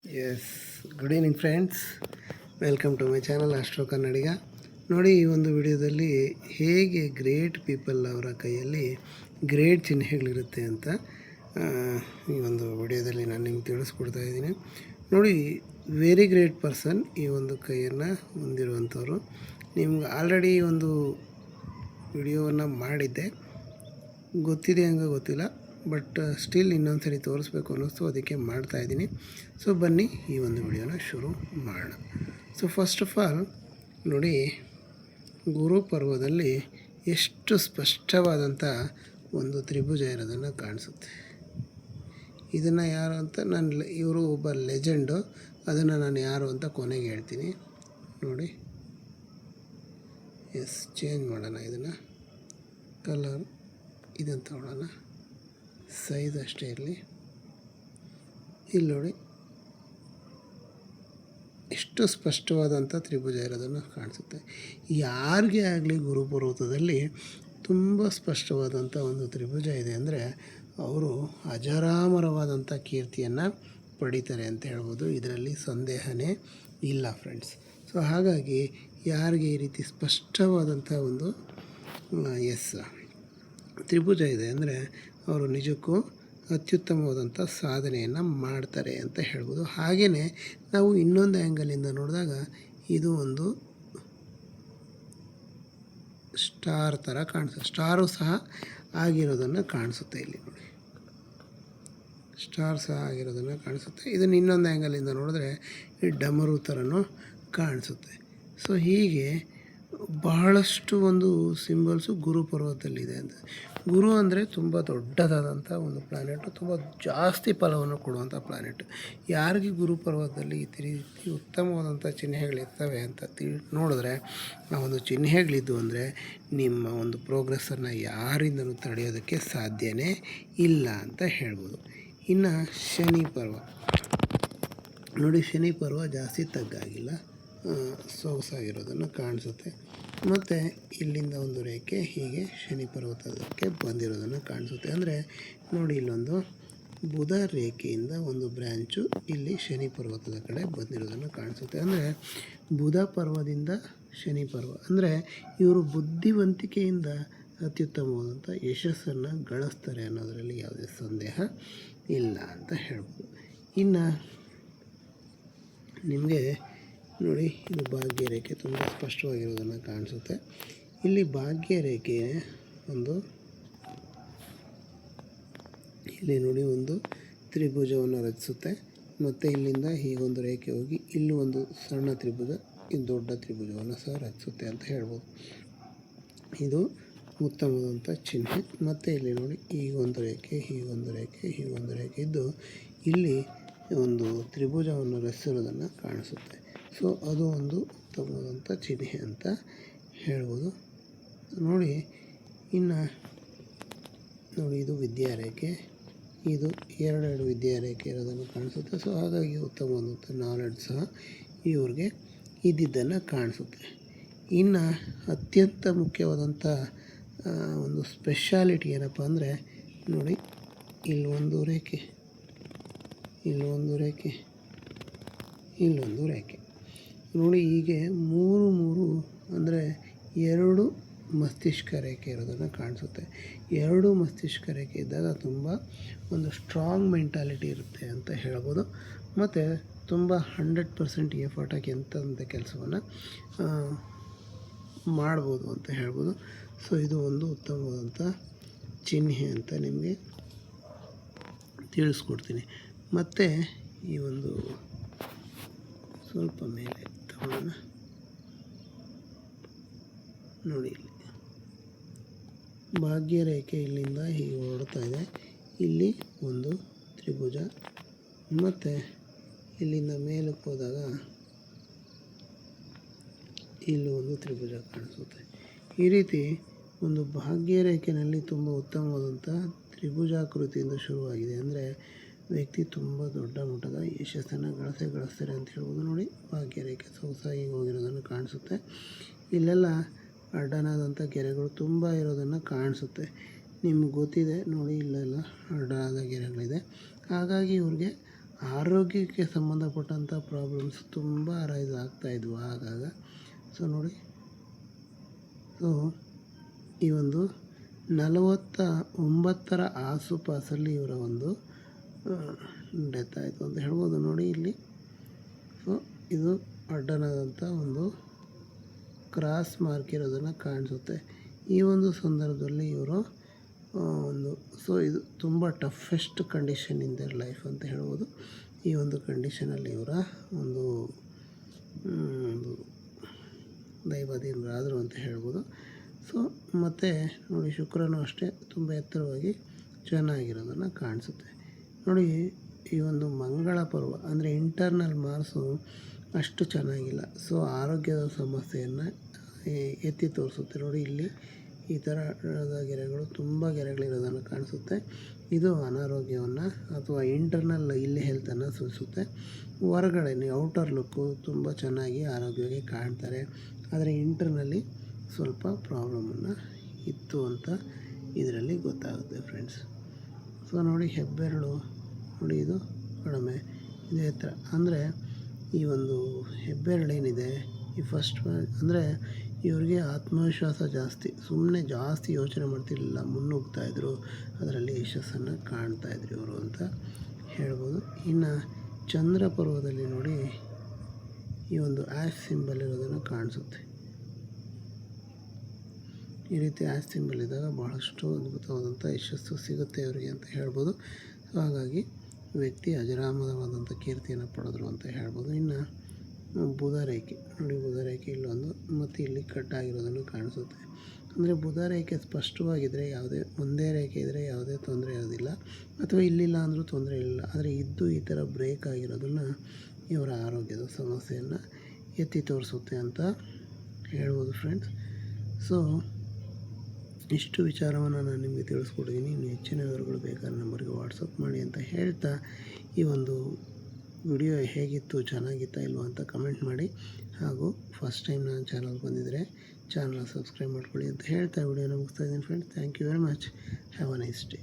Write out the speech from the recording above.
S, good evening friends. Welcome to my channel astro Kannadiga. ನೋಡಿ, ಈ ಒಂದು ವಿಡಿಯೋದಲ್ಲಿ ಹೇಗೆ ಗ್ರೇಟ್ ಪೀಪಲ್ ಅವರ ಕೈಯಲ್ಲಿ ಗ್ರೇಟ್ ಚಿಹ್ನೆಗಳಿರುತ್ತೆ ಅಂತ ಈ ಒಂದು ವಿಡಿಯೋದಲ್ಲಿ ನಾನು ನಿಮ್ಗೆ ತಿಳಿಸ್ಕೊಡ್ತಾ ಇದ್ದೀನಿ. ನೋಡಿ, ವೆರಿ ಗ್ರೇಟ್ ಪರ್ಸನ್ ಈ ಒಂದು ಕೈಯನ್ನು ಹೊಂದಿರುವಂಥವ್ರು. ನಿಮ್ಗೆ ಆಲ್ರೆಡಿ ಒಂದು ವಿಡಿಯೋವನ್ನು ಮಾಡಿದ್ದೆ, ಗೊತ್ತಿದೆ ಹಂಗೆ ಗೊತ್ತಿಲ್ಲ, ಬಟ್ ಸ್ಟಿಲ್ ಇನ್ನೊಂದು ಸರಿ ತೋರಿಸ್ಬೇಕು ಅನ್ನಿಸ್ತು, ಅದಕ್ಕೆ ಮಾಡ್ತಾಯಿದ್ದೀನಿ. ಸೊ ಬನ್ನಿ ಈ ಒಂದು ವಿಡಿಯೋನ ಶುರು ಮಾಡೋಣ. ಸೊ ಫಸ್ಟ್ ಆಫ್ ಆಲ್ ನೋಡಿ, ಗುರು ಪರ್ವದಲ್ಲಿ ಎಷ್ಟು ಸ್ಪಷ್ಟವಾದಂಥ ಒಂದು ತ್ರಿಭುಜ ಇರೋದನ್ನು ಕಾಣಿಸುತ್ತೆ. ಇದನ್ನು ಯಾರು ಅಂತ ಇವರು ಒಬ್ಬ ಲೆಜೆಂಡು, ಅದನ್ನು ನಾನು ಯಾರು ಅಂತ ಕೊನೆಗೆ ಹೇಳ್ತೀನಿ. ನೋಡಿ, ಎಸ್, ಚೇಂಜ್ ಮಾಡೋಣ, ಇದನ್ನು ಕಲರ್ ಇದನ್ನು ತಗೊಳ್ಳೋಣ, ಸೈಜ್ ಅಷ್ಟೇ ಇರಲಿ. ಇಲ್ಲಿ ನೋಡಿ, ಎಷ್ಟು ಸ್ಪಷ್ಟವಾದಂಥ ತ್ರಿಭುಜ ಇರೋದನ್ನು ಕಾಣಿಸುತ್ತೆ. ಯಾರಿಗೆ ಆಗಲಿ ಗುರುಪರ್ವತದಲ್ಲಿ ತುಂಬ ಸ್ಪಷ್ಟವಾದಂಥ ಒಂದು ತ್ರಿಭುಜ ಇದೆ ಅಂದರೆ ಅವರು ಅಜರಾಮರವಾದಂಥ ಕೀರ್ತಿಯನ್ನು ಪಡೀತಾರೆ ಅಂತ ಹೇಳ್ಬೋದು. ಇದರಲ್ಲಿ ಸಂದೇಹನೇ ಇಲ್ಲ ಫ್ರೆಂಡ್ಸ್. ಸೊ ಹಾಗಾಗಿ ಯಾರಿಗೆ ಈ ರೀತಿ ಸ್ಪಷ್ಟವಾದಂಥ ಒಂದು ತ್ರಿಭುಜ ಇದೆ ಅಂದರೆ ಅವರು ನಿಜಕ್ಕೂ ಅತ್ಯುತ್ತಮವಾದಂಥ ಸಾಧನೆಯನ್ನು ಮಾಡ್ತಾರೆ ಅಂತ ಹೇಳ್ಬೋದು. ಹಾಗೆಯೇ ನಾವು ಇನ್ನೊಂದು ಆ್ಯಂಗಲಿಂದ ನೋಡಿದಾಗ ಇದು ಒಂದು ಸ್ಟಾರ್ ಥರ ಕಾಣಿಸುತ್ತೆ. ಸ್ಟಾರು ಸಹ ಆಗಿರೋದನ್ನು ಕಾಣಿಸುತ್ತೆ. ಇಲ್ಲಿ ನೋಡಿ, ಸ್ಟಾರ್ ಸಹ ಆಗಿರೋದನ್ನು ಕಾಣಿಸುತ್ತೆ. ಇದನ್ನು ಇನ್ನೊಂದು ಆ್ಯಂಗಲಿಂದ ನೋಡಿದ್ರೆ ಈ ಡಮರು ಥರನೂ ಕಾಣಿಸುತ್ತೆ. ಸೊ ಹೀಗೆ ಬಹಳಷ್ಟು ಒಂದು ಸಿಂಬಲ್ಸು ಗುರು ಪರ್ವತದಲ್ಲಿದೆ ಅಂತ. ಗುರು ಅಂದರೆ ತುಂಬ ದೊಡ್ಡದಾದಂಥ ಒಂದು ಪ್ಲ್ಯಾನೆಟು, ತುಂಬ ಜಾಸ್ತಿ ಫಲವನ್ನು ಕೊಡುವಂಥ ಪ್ಲ್ಯಾನೆಟ್. ಯಾರಿಗೆ ಗುರು ಪರ್ವತದಲ್ಲಿ ಈ ರೀತಿ ಉತ್ತಮವಾದಂಥ ಚಿಹ್ನೆಗಳಿರ್ತವೆ ಅಂತ ನೋಡಿದ್ರೆ, ಆ ಒಂದು ಚಿಹ್ನೆಗಳಿದ್ದು ಅಂದರೆ ನಿಮ್ಮ ಒಂದು ಪ್ರೋಗ್ರೆಸ್ಸನ್ನು ಯಾರಿಂದಲೂ ತಡೆಯೋದಕ್ಕೆ ಸಾಧ್ಯವೇ ಇಲ್ಲ ಅಂತ ಹೇಳ್ಬೋದು. ಇನ್ನು ಶನಿ ಪರ್ವ ನೋಡಿ, ಶನಿ ಪರ್ವ ಜಾಸ್ತಿ ತಗ್ಗಾಗಿಲ್ಲ, ಸೊಗಸಾಗಿರೋದನ್ನು ಕಾಣಿಸುತ್ತೆ. ಮತ್ತು ಇಲ್ಲಿಂದ ಒಂದು ರೇಖೆ ಹೀಗೆ ಶನಿ ಪರ್ವತಕ್ಕೆ ಬಂದಿರೋದನ್ನು ಕಾಣಿಸುತ್ತೆ. ಅಂದರೆ ನೋಡಿ, ಇಲ್ಲೊಂದು ಬುಧ ರೇಖೆಯಿಂದ ಒಂದು ಬ್ರ್ಯಾಂಚು ಇಲ್ಲಿ ಶನಿ ಪರ್ವತದ ಕಡೆ ಬಂದಿರೋದನ್ನು ಕಾಣಿಸುತ್ತೆ. ಅಂದರೆ ಬುಧ ಪರ್ವದಿಂದ ಶನಿ ಪರ್ವ ಅಂದರೆ ಇವರು ಬುದ್ಧಿವಂತಿಕೆಯಿಂದ ಅತ್ಯುತ್ತಮವಾದಂಥ ಯಶಸ್ಸನ್ನು ಗಳಿಸ್ತಾರೆ ಅನ್ನೋದರಲ್ಲಿ ಯಾವುದೇ ಸಂದೇಹ ಇಲ್ಲ ಅಂತ ಹೇಳ್ಬೋದು. ಇನ್ನು ನಿಮಗೆ ನೋಡಿ, ಇದು ಭಾಗ್ಯ ರೇಖೆ ತುಂಬ ಸ್ಪಷ್ಟವಾಗಿರೋದನ್ನು ಕಾಣಿಸುತ್ತೆ. ಇಲ್ಲಿ ಭಾಗ್ಯ ರೇಖೆ ಇಲ್ಲಿ ನೋಡಿ ಒಂದು ತ್ರಿಭುಜವನ್ನು ರಚಿಸುತ್ತೆ. ಮತ್ತು ಇಲ್ಲಿಂದ ಹೀಗೊಂದು ರೇಖೆ ಹೋಗಿ ಇಲ್ಲಿ ಒಂದು ಸಣ್ಣ ತ್ರಿಭುಜ, ಇದು ದೊಡ್ಡ ತ್ರಿಭುಜವನ್ನು ಸಹ ರಚಿಸುತ್ತೆ ಅಂತ ಹೇಳ್ಬೋದು. ಇದು ಉತ್ತಮವಾದಂಥ ಚಿಹ್ನೆ. ಮತ್ತು ಇಲ್ಲಿ ನೋಡಿ, ಹೀಗೊಂದು ರೇಖೆ, ಹೀಗೊಂದು ರೇಖೆ, ಹೀಗೊಂದು ರೇಖೆ ಇದ್ದು ಇಲ್ಲಿ ಒಂದು ತ್ರಿಭುಜವನ್ನು ರಚಿಸಿರೋದನ್ನು ಕಾಣಿಸುತ್ತೆ. ಸೊ ಅದು ಒಂದು ಉತ್ತಮವಾದಂಥ ಚಿಹ್ನೆ ಅಂತ ಹೇಳ್ಬೋದು. ನೋಡಿ, ಇನ್ನು ನೋಡಿ, ಇದು ವಿದ್ಯಾರೇಖೆ, ಇದು ಎರಡೆರಡು ವಿದ್ಯಾರೇಖೆ ಇರೋದನ್ನು ಕಾಣಿಸುತ್ತೆ. ಸೊ ಹಾಗಾಗಿ ಉತ್ತಮವಾದಂಥ ನಾಲೆಡ್ಜ್ ಸಹ ಇವ್ರಿಗೆ ಇದ್ದಿದ್ದನ್ನು ಕಾಣಿಸುತ್ತೆ. ಇನ್ನು ಅತ್ಯಂತ ಮುಖ್ಯವಾದಂಥ ಒಂದು ಸ್ಪೆಷಾಲಿಟಿ ಏನಪ್ಪ ಅಂದರೆ ನೋಡಿ, ಇಲ್ಲೊಂದು ರೇಖೆ, ಇಲ್ಲೊಂದು ರೇಖೆ, ಇಲ್ಲೊಂದು ರೇಖೆ ನೋಡಿ, ಹೀಗೆ ಮೂರು ಅಂದರೆ 2 ಮಸ್ತಿಷ್ಕ ರೇಖೆ ಇರೋದನ್ನು ಕಾಣಿಸುತ್ತೆ. 2 ಮಸ್ತಿಷ್ಕ ರೇಖೆ ಇದ್ದಾಗ ತುಂಬ ಒಂದು ಸ್ಟ್ರಾಂಗ್ ಮೆಂಟಾಲಿಟಿ ಇರುತ್ತೆ ಅಂತ ಹೇಳ್ಬೋದು. ಮತ್ತು ತುಂಬ 100% ಎಫರ್ಟ್ ಹಾಕಿ ಎಂಥ ಕೆಲಸವನ್ನು ಮಾಡ್ಬೋದು ಅಂತ ಹೇಳ್ಬೋದು. ಸೊ ಇದು ಒಂದು ಉತ್ತಮವಾದಂಥ ಚಿಹ್ನೆ ಅಂತ ನಿಮಗೆ ತಿಳಿಸ್ಕೊಡ್ತೀನಿ. ಮತ್ತು ಈ ಒಂದು ಸ್ವಲ್ಪ ಮೇಲೆ ತಗೊಳ್ಳೋಣ. ನೋಡಿ, ಇಲ್ಲಿ ಭಾಗ್ಯರೇಖೆ ಇಲ್ಲಿಂದ ಹೀಗೆ ಹೊರಡ್ತಾ ಇದೆ. ಇಲ್ಲಿ ಒಂದು ತ್ರಿಭುಜ, ಮತ್ತು ಇಲ್ಲಿಂದ ಮೇಲಕ್ಕೆ ಹೋದಾಗ ಇಲ್ಲಿ ಒಂದು ತ್ರಿಭುಜ ಕಾಣಿಸುತ್ತೆ. ಈ ರೀತಿ ಒಂದು ಭಾಗ್ಯರೇಖೆಯಲ್ಲಿ ತುಂಬ ಉತ್ತಮವಾದಂಥ ತ್ರಿಭುಜಾಕೃತಿಯಿಂದ ಶುರುವಾಗಿದೆ. ಅಂದರೆ ವ್ಯಕ್ತಿ ತುಂಬ ದೊಡ್ಡ ಮಟ್ಟದ ಯಶಸ್ಸನ್ನು ಗಳಿಸ್ತಾರೆ ಅಂತ ಹೇಳ್ಬೋದು. ನೋಡಿ, ಭಾಗ್ಯರೇಖೆ ಸೊಗಸಾಗಿ ಹೋಗಿರೋದನ್ನು ಕಾಣಿಸುತ್ತೆ. ಇಲ್ಲೆಲ್ಲ ಅಡ್ಡನಾದಂಥ ಗೆರೆಗಳು ತುಂಬ ಇರೋದನ್ನು ಕಾಣಿಸುತ್ತೆ. ನಿಮ್ಗೆ ಗೊತ್ತಿದೆ ನೋಡಿ, ಇಲ್ಲೆಲ್ಲ ಅಡ್ಡನಾದ ಗೆರೆಗಳಿದೆ. ಹಾಗಾಗಿ ಇವ್ರಿಗೆ ಆರೋಗ್ಯಕ್ಕೆ ಸಂಬಂಧಪಟ್ಟಂಥ ಪ್ರಾಬ್ಲಮ್ಸ್ ತುಂಬ ಅರೈಸ್ ಆಗ್ತಾಯಿದ್ವು ಆಗಾಗ. ಸೊ ನೋಡಿ, ಸೊ ಈ ಒಂದು 49ರ ಆಸುಪಾಸಲ್ಲಿ ಇವರ ಒಂದು ಡೆತ್ ಆಯಿತು ಅಂತ ಹೇಳ್ಬೋದು. ನೋಡಿ ಇಲ್ಲಿ, ಸೊ ಇದು ಅಡ್ಡನಾದಂಥ ಒಂದು ಕ್ರಾಸ್ ಮಾರ್ಕ್ ಇರೋದನ್ನು ಕಾಣಿಸುತ್ತೆ. ಈ ಒಂದು ಸಂದರ್ಭದಲ್ಲಿ ಇವರು ಸೊ ಇದು ತುಂಬ toughest condition in their life ಅಂತ ಹೇಳ್ಬೋದು. ಈ ಒಂದು ಕಂಡೀಷನಲ್ಲಿ ಇವರ ಒಂದು ದೈವಾಧೀನರಾದರು ಅಂತ ಹೇಳ್ಬೋದು. ಸೊ ಮತ್ತು ನೋಡಿ, ಶುಕ್ರನೂ ಅಷ್ಟೇ ತುಂಬ ಎತ್ತರವಾಗಿ ಚೆನ್ನಾಗಿರೋದನ್ನು ಕಾಣಿಸುತ್ತೆ. ನೋಡಿ, ಈ ಒಂದು ಮಂಗಳ ಪರ್ವ ಅಂದರೆ ಇಂಟರ್ನಲ್ ಮಾರ್ಸು ಅಷ್ಟು ಚೆನ್ನಾಗಿಲ್ಲ. ಸೊ ಆರೋಗ್ಯದ ಸಮಸ್ಯೆಯನ್ನು ಎತ್ತಿ ತೋರಿಸುತ್ತೆ. ನೋಡಿ, ಇಲ್ಲಿ ಈ ಥರ ಗೆರೆಗಳು, ತುಂಬ ಗೆರೆಗಳಿರೋದನ್ನು ಕಾಣಿಸುತ್ತೆ. ಇದು ಅನಾರೋಗ್ಯವನ್ನು ಅಥವಾ ಇಂಟರ್ನಲ್ ಇಲ್ಲಿ ಹೆಲ್ತನ್ನು ಸೂಚಿಸುತ್ತೆ. ಹೊರಗಡೆ ಔಟರ್ ಲುಕ್ಕು ತುಂಬ ಚೆನ್ನಾಗಿ ಆರೋಗ್ಯವಾಗಿ ಕಾಣ್ತಾರೆ, ಆದರೆ ಇಂಟರ್ನಲ್ಲಿ ಸ್ವಲ್ಪ ಪ್ರಾಬ್ಲಮನ್ನು ಇತ್ತು ಅಂತ ಇದರಲ್ಲಿ ಗೊತ್ತಾಗುತ್ತೆ ಫ್ರೆಂಡ್ಸ್. ಸೊ ನೋಡಿ, ಹೆಬ್ಬೆರಳು ನೋಡಿ, ಇದು ಕಡಿಮೆ, ಇದು ಎತ್ತರ. ಅಂದರೆ ಈ ಒಂದು ಹೆಬ್ಬೆರಳೇನಿದೆ, ಈ ಫಸ್ಟ್ ಅಂದರೆ ಇವ್ರಿಗೆ ಆತ್ಮವಿಶ್ವಾಸ ಜಾಸ್ತಿ, ಸುಮ್ಮನೆ ಜಾಸ್ತಿ ಯೋಚನೆ ಮಾಡ್ತಿರಲಿಲ್ಲ, ಮುನ್ನುಗ್ತಾಯಿದ್ರು, ಅದರಲ್ಲಿ ಯಶಸ್ಸನ್ನು ಕಾಣ್ತಾಯಿದ್ರು ಇವರು ಅಂತ ಹೇಳ್ಬೋದು. ಇನ್ನು ಚಂದ್ರ ಪರ್ವದಲ್ಲಿ ನೋಡಿ, ಈ ಒಂದು ಆ್ಯಶ್ ಸಿಂಬಲ್ ಇರೋದನ್ನು ಕಾಣಿಸುತ್ತೆ. ಈ ರೀತಿ ಆ್ಯಶ್ ಸಿಂಬಲ್ ಇದ್ದಾಗ ಭಾಳಷ್ಟು ಅದ್ಭುತವಾದಂಥ ಯಶಸ್ಸು ಸಿಗುತ್ತೆ ಅವರಿಗೆ ಅಂತ ಹೇಳ್ಬೋದು. ಸೊ ಹಾಗಾಗಿ ವ್ಯಕ್ತಿ ಅಜರಾಮರವಾದಂಥ ಕೀರ್ತಿಯನ್ನು ಪಡೆದ್ರು ಅಂತ ಹೇಳ್ಬೋದು. ಇನ್ನು ಬುಧ ರೇಖೆ ನೋಡಿ, ಬುಧ ರೇಖೆ ಇಲ್ಲೊಂದು ಮತ್ತು ಇಲ್ಲಿ ಕಟ್ಟಾಗಿರೋದನ್ನು ಕಾಣಿಸುತ್ತೆ. ಅಂದರೆ ಬುಧ ರೇಖೆ ಸ್ಪಷ್ಟವಾಗಿದ್ದರೆ, ಯಾವುದೇ ಒಂದೇ ರೇಖೆ ಇದ್ದರೆ ಯಾವುದೇ ತೊಂದರೆ ಇರೋದಿಲ್ಲ, ಅಥವಾ ಇಲ್ಲಿಲ್ಲ ಅಂದರೂ ತೊಂದರೆ ಇಲ್ಲ. ಆದರೆ ಇದ್ದು ಈ ಥರ ಬ್ರೇಕ್ ಆಗಿರೋದನ್ನು ಇವರ ಆರೋಗ್ಯದ ಸಮಸ್ಯೆಯನ್ನು ಎತ್ತಿ ತೋರಿಸುತ್ತೆ ಅಂತ ಹೇಳ್ಬೋದು ಫ್ರೆಂಡ್ಸ್. ಸೊ ಇಷ್ಟು ವಿಚಾರವನ್ನು ನಾನು ನಿಮಗೆ ತಿಳಿಸ್ಕೊಟ್ಟಿದ್ದೀನಿ. ಇನ್ನು ಹೆಚ್ಚಿನ ವಿವರಗಳು ಬೇಕಾದ್ರೆ ನಂಬರ್ಗೆ ವಾಟ್ಸಪ್ ಮಾಡಿ ಅಂತ ಹೇಳ್ತಾ, ಈ ಒಂದು ವಿಡಿಯೋ ಹೇಗಿತ್ತು, ಚೆನ್ನಾಗಿತ್ತಾ ಇಲ್ವಾ ಅಂತ ಕಮೆಂಟ್ ಮಾಡಿ. ಹಾಗೂ ಫಸ್ಟ್ ಟೈಮ್ ನಾನು ಚಾನಲ್ಗೆ ಬಂದಿದ್ದರೆ ಚಾನಲ್ನ ಸಬ್ಸ್ಕ್ರೈಬ್ ಮಾಡ್ಕೊಳ್ಳಿ ಅಂತ ಹೇಳ್ತಾ ವಿಡಿಯೋನ ಮುಗಿಸ್ತಾ ಇದ್ದೀನಿ friends. Thank you very much. Have a nice day.